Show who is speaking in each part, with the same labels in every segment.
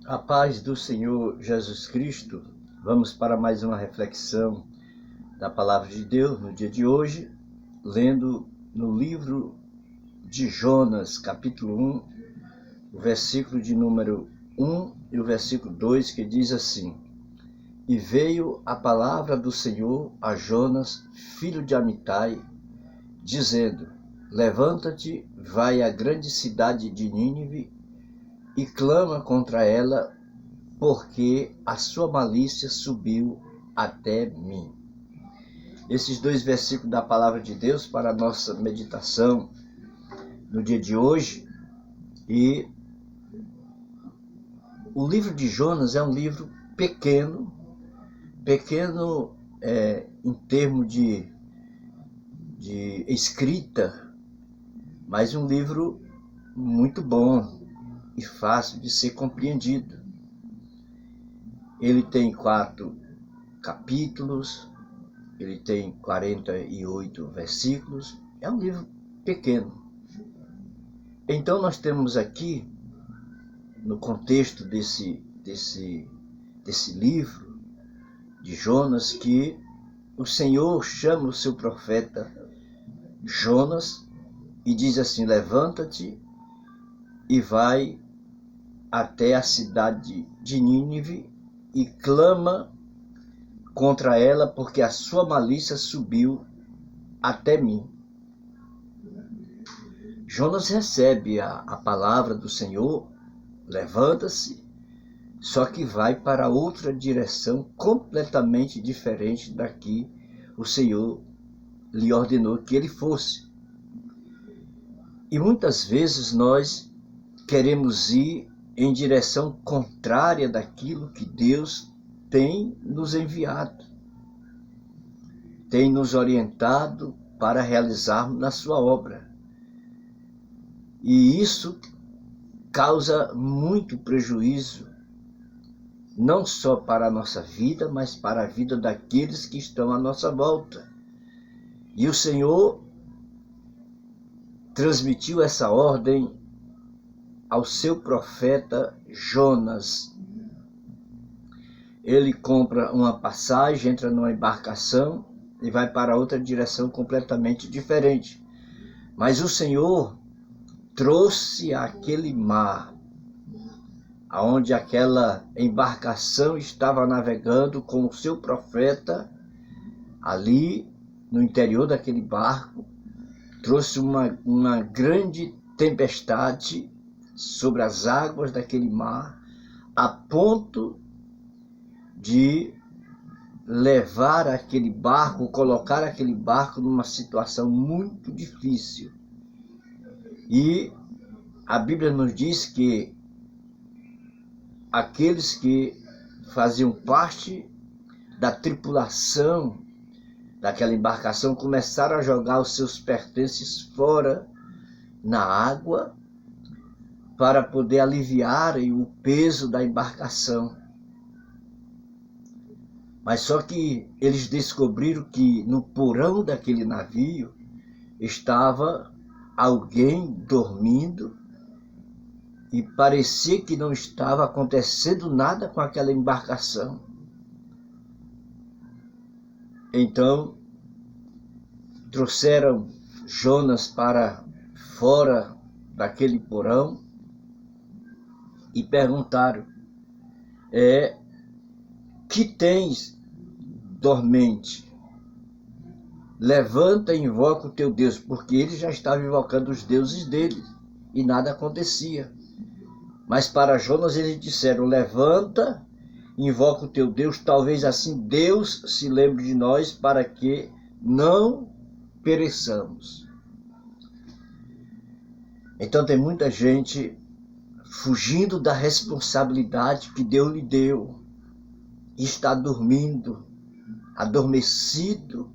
Speaker 1: A paz do Senhor Jesus Cristo. Vamos para mais uma reflexão da Palavra de Deus no dia de hoje, lendo no livro de Jonas, capítulo 1, o versículo de número 1 e o versículo 2, que diz assim: E veio a palavra do Senhor a Jonas, filho de Amitai, dizendo: Levanta-te, vai à grande cidade de Nínive e clama contra ela, porque a sua malícia subiu até mim. Esses dois versículos da palavra de Deus para a nossa meditação no dia de hoje. E o livro de Jonas é um livro pequeno em termos de escrita, mas um livro muito bom e fácil de ser compreendido. Ele tem 4 capítulos, ele tem 48 versículos, é um livro pequeno. Então nós temos aqui, no contexto desse livro de Jonas, que o Senhor chama o seu profeta Jonas e diz assim: levanta-te e vai até a cidade de Nínive e clama contra ela, porque a sua malícia subiu até mim. Jonas recebe a palavra do Senhor, levanta-se, só que vai para outra direção completamente diferente da que o Senhor lhe ordenou que ele fosse. E muitas vezes nós queremos ir em direção contrária daquilo que Deus tem nos enviado, tem nos orientado para realizarmos na sua obra. E isso causa muito prejuízo, não só para a nossa vida, mas para a vida daqueles que estão à nossa volta. E o Senhor transmitiu essa ordem ao seu profeta Jonas. Ele compra uma passagem, entra numa embarcação e vai para outra direção completamente diferente. Mas o Senhor trouxe aquele mar, aonde aquela embarcação estava navegando com o seu profeta, ali no interior daquele barco, trouxe uma grande tempestade sobre as águas daquele mar, a ponto de levar aquele barco, colocar aquele barco numa situação muito difícil. E a Bíblia nos diz que aqueles que faziam parte da tripulação daquela embarcação começaram a jogar os seus pertences fora na água para poder aliviarem o peso da embarcação. Mas só que eles descobriram que no porão daquele navio estava alguém dormindo e parecia que não estava acontecendo nada com aquela embarcação. Então, trouxeram Jonas para fora daquele porão e perguntaram: que tens, dormente? Levanta e invoca o teu Deus, porque ele já estava invocando os deuses dele e nada acontecia. Mas para Jonas eles disseram: levanta, invoca o teu Deus, talvez assim Deus se lembre de nós para que não pereçamos. Então tem muita gente fugindo da responsabilidade que Deus lhe deu e está dormindo, adormecido,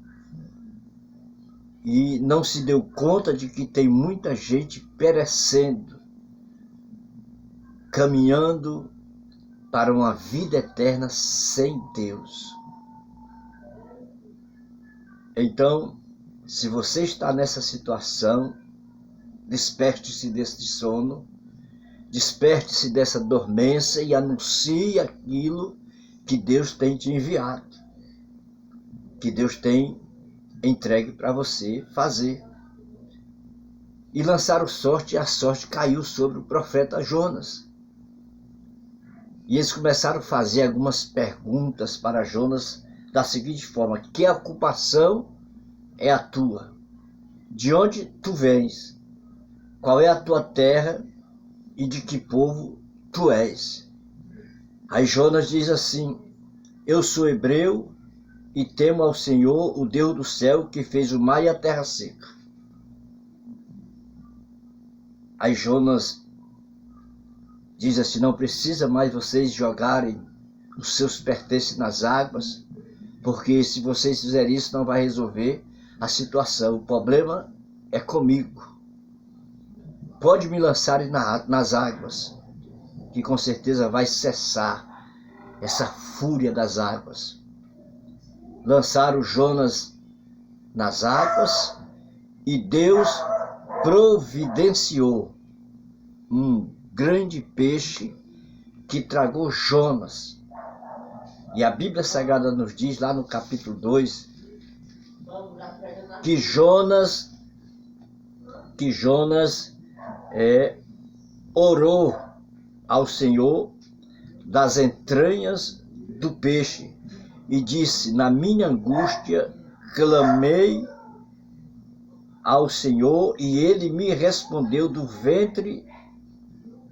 Speaker 1: e não se deu conta de que tem muita gente perecendo, caminhando para uma vida eterna sem Deus. Então, se você está nessa situação, desperte-se desse sono, Desperte-se dessa dormência e anuncie aquilo que Deus tem te enviado, que Deus tem entregue para você fazer. E lançaram sorte, e a sorte caiu sobre o profeta Jonas. E eles começaram a fazer algumas perguntas para Jonas da seguinte forma: que ocupação é a tua? De onde tu vens? Qual é a tua terra e de que povo tu és? Aí Jonas diz assim: eu sou hebreu e temo ao Senhor, o Deus do céu, que fez o mar e a terra seca. Aí Jonas diz assim: não precisa mais vocês jogarem os seus pertences nas águas, porque se vocês fizerem isso não vai resolver a situação. O problema é comigo. Pode me lançarem nas águas, que com certeza vai cessar essa fúria das águas. Lançaram Jonas nas águas e Deus providenciou um grande peixe que tragou Jonas. E a Bíblia Sagrada nos diz lá no capítulo 2 que Jonas orou ao Senhor das entranhas do peixe e disse: na minha angústia clamei ao Senhor e ele me respondeu do ventre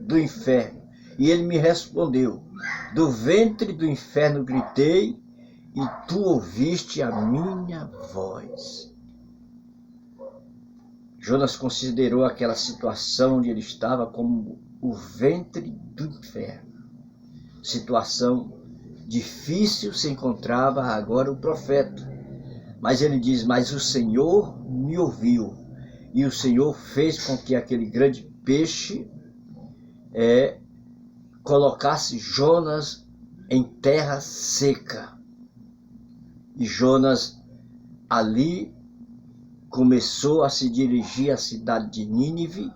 Speaker 1: do inferno. E ele me respondeu: do ventre do inferno gritei e tu ouviste a minha voz. Jonas considerou aquela situação onde ele estava como o ventre do inferno. Situação difícil se encontrava agora o profeta. Mas ele diz: mas o Senhor me ouviu. E o Senhor fez com que aquele grande peixe colocasse Jonas em terra seca. E Jonas ali começou a se dirigir à cidade de Nínive.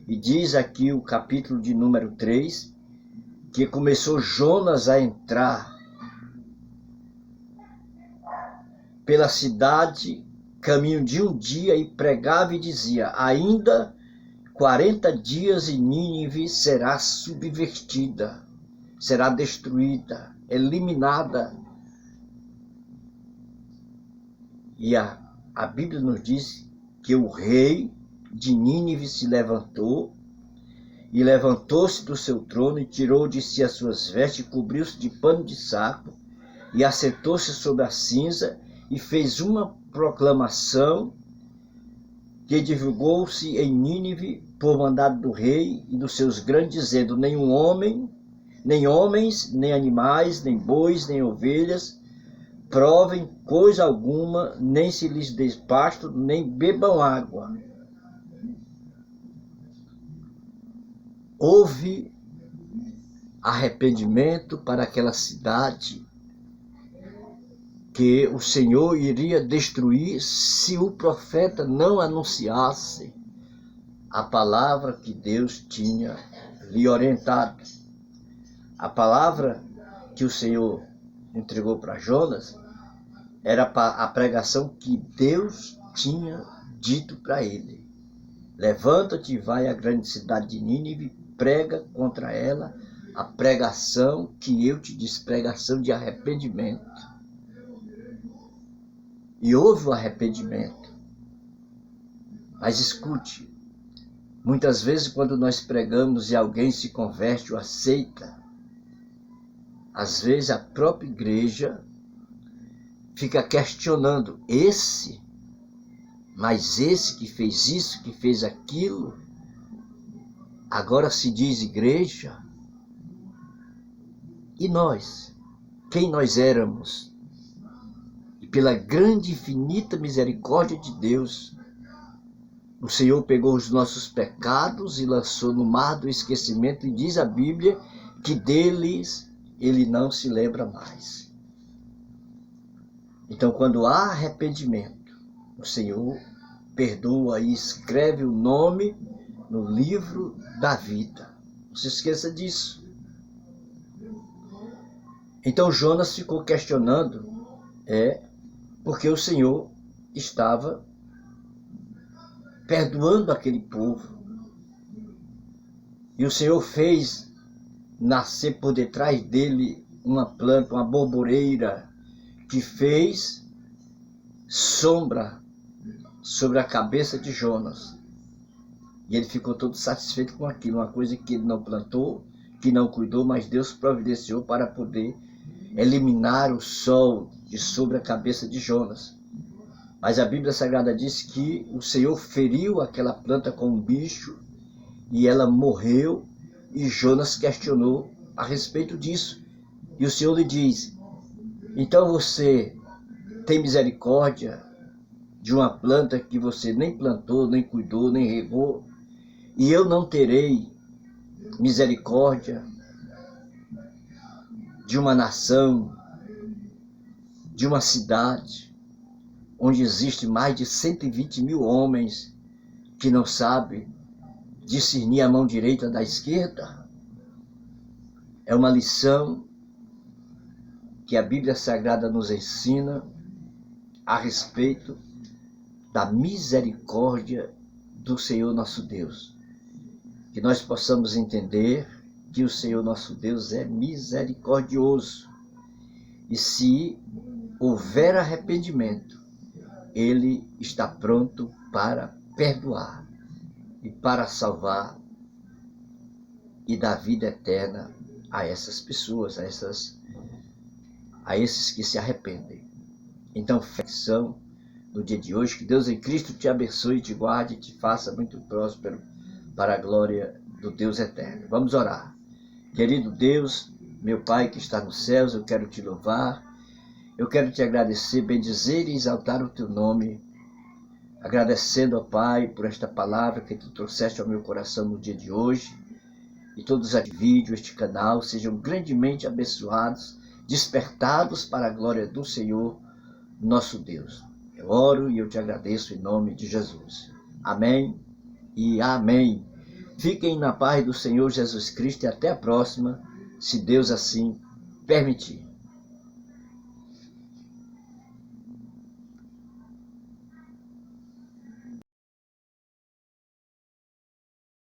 Speaker 1: E diz aqui o capítulo de número 3, que começou Jonas a entrar pela cidade, caminho de um dia, e pregava e dizia: ainda 40 dias e Nínive será subvertida, será destruída, eliminada. E a Bíblia nos diz que o rei de Nínive se levantou, e levantou-se do seu trono, e tirou de si as suas vestes, e cobriu-se de pano de saco, e assentou-se sobre a cinza, e fez uma proclamação que divulgou-se em Nínive por mandado do rei e dos seus grandes, dizendo: nenhum homem, nem homens, nem animais, nem bois, nem ovelhas, provem coisa alguma, nem se lhes dê pasto, nem bebam água. Houve arrependimento para aquela cidade que o Senhor iria destruir se o profeta não anunciasse a palavra que Deus tinha lhe orientado. A palavra que o Senhor entregou para Jonas era a pregação que Deus tinha dito para ele: levanta-te e vai à grande cidade de Nínive, prega contra ela a pregação que eu te disse, pregação de arrependimento. E houve o arrependimento. Mas escute, muitas vezes quando nós pregamos e alguém se converte ou aceita, às vezes a própria igreja fica questionando: mas esse que fez isso, que fez aquilo, agora se diz igreja? E nós? Quem nós éramos? E pela grande e infinita misericórdia de Deus, o Senhor pegou os nossos pecados e lançou no mar do esquecimento, e diz a Bíblia que deles ele não se lembra mais. Então, quando há arrependimento, o Senhor perdoa e escreve o nome no livro da vida. Não se esqueça disso. Então Jonas ficou questionando, porque o Senhor estava perdoando aquele povo. E o Senhor fez nascer por detrás dele uma planta, uma borboreira, que fez sombra sobre a cabeça de Jonas. E ele ficou todo satisfeito com aquilo, uma coisa que ele não plantou, que não cuidou, mas Deus providenciou para poder eliminar o sol de sobre a cabeça de Jonas. Mas a Bíblia Sagrada diz que o Senhor feriu aquela planta com um bicho e ela morreu, e Jonas questionou a respeito disso. E o Senhor lhe diz: então você tem misericórdia de uma planta que você nem plantou, nem cuidou, nem regou, e eu não terei misericórdia de uma nação, de uma cidade, onde existe mais de 120 mil homens que não sabem discernir a mão direita da esquerda? É uma lição que a Bíblia Sagrada nos ensina a respeito da misericórdia do Senhor nosso Deus. Que nós possamos entender que o Senhor nosso Deus é misericordioso. E se houver arrependimento, Ele está pronto para perdoar e para salvar e dar vida eterna a essas pessoas, a esses que se arrependem. Então, reflexão no dia de hoje, que Deus em Cristo te abençoe, te guarde e te faça muito próspero para a glória do Deus eterno. Vamos orar. Querido Deus, meu Pai que está nos céus, eu quero te louvar, eu quero te agradecer, bendizer e exaltar o teu nome, agradecendo, ó Pai, por esta palavra que tu trouxeste ao meu coração no dia de hoje, e todos os vídeos, este canal, sejam grandemente abençoados, despertados para a glória do Senhor, nosso Deus. Eu oro e eu te agradeço em nome de Jesus. Amém e amém. Fiquem na paz do Senhor Jesus Cristo e até a próxima, se Deus assim permitir.